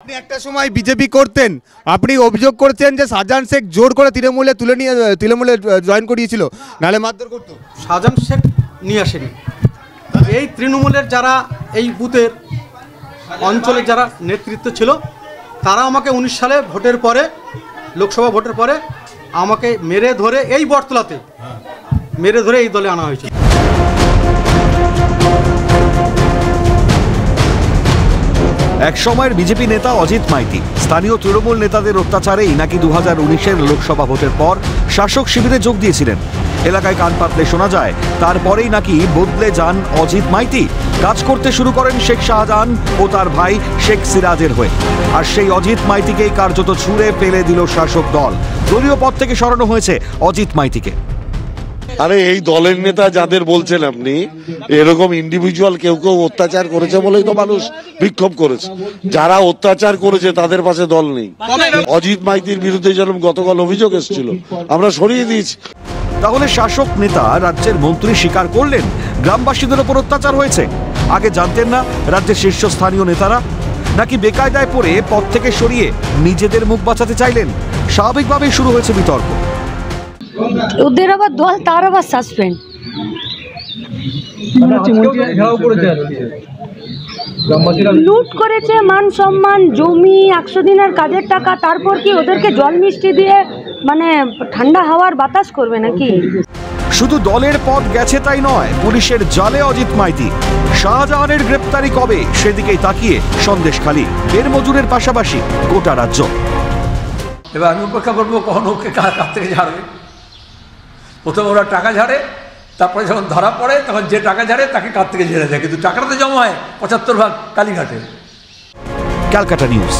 আপনি একটা সময় বিজেপি করতেন, আপনি অভিযোগ করছেন যে শাহজাহান শেখ জোর করে তৃণমূলে জয়েন করিয়েছিল, নাহলে মারধর করতো। শাহজাহান শেখ নিয়ে আসেনি, এই তৃণমূলের যারা এই বুথের অঞ্চলের যারা নেতৃত্ব ছিল তারা আমাকে 19 সালে ভোটের পরে, লোকসভা ভোটের পরে আমাকে মেরে ধরে এই বটতলাতে মেরে ধরে এই দলে আনা হয়েছে। এক সময়ের বিজেপি নেতা অজিত মাইতি স্থানীয় তৃণমূল নেতাদের অত্যাচারেই নাকি 2019-এর লোকসভা ভোটের পর শাসক শিবিরে যোগ দিয়েছিলেন। এলাকায় কান পাতলে শোনা যায় তারপরেই নাকি বদলে যান অজিত মাইতি, কাজ করতে শুরু করেন শেখ শাহজাহান ও তার ভাই শেখ সিরাজের হয়ে। আর সেই অজিত মাইতিকেই কার্যত ছুঁড়ে ফেলে দিল শাসক দল। দলীয় পদ থেকে সরানো হয়েছে অজিত মাইতিকে। আরে এই দলের নেতা যাদের বলছেন আপনি, এরকম ইন্ডিভিজুয়াল কেউ কেউ অত্যাচার করেছে বলেই তো মানুষ বিক্ষোভ করেছে। যারা অত্যাচার করেছে তাদের পাশে দল নেই। অজিত মাইতির বিরুদ্ধে যেরকম গতকাল অভিযোগ এসেছিল, আমরা সরিয়ে দিয়েছি। তাহলে শাসক নেতা রাজ্যের মন্ত্রী স্বীকার করলেন গ্রামবাসীদের উপর অত্যাচার হয়েছে? আগে জানতেন না রাজ্যের শীর্ষস্থানীয় নেতারা? নাকি বেকায়দায় পড়ে পদ থেকে সরিয়ে নিজেদের মুখ বাঁচাতে চাইলেন? স্বাভাবিকভাবেই শুরু হয়েছে বিতর্ক। ওদের আবার দল, তার আবার সাসপেন্ড। লুট করেছে মান সম্মান, জমি, 100 দিনের কাজের টাকা, তারপর কি ওদেরকে জল মিষ্টি দিয়ে মানে ঠান্ডা হাওয়ার বাতাস করবে নাকি? শুধু দলের পদ গেছে তাই নয়, পুলিশের জালে অজিত মাইতি। শাহজাহানের গ্রেপ্তারি কবে সেদিকেই তাকিয়ে সন্দেশখালী, বেরমজুরের পাশাপাশি গোটা রাজ্য। এবার আমি অপেক্ষা করবো কখন ওকে কার থেকে ঝাড়বে। প্রথমে ওরা টাকা ঝাড়ে, তারপরে যখন ধরা পড়ে তখন যে টাকা ঝাড়ে তাকে কার থেকে ঝেড়ে দেয়, কিন্তু টাকাটা তো জমা হয় 75 ভাগ কালীঘাটে। ক্যালকাটা নিউজ।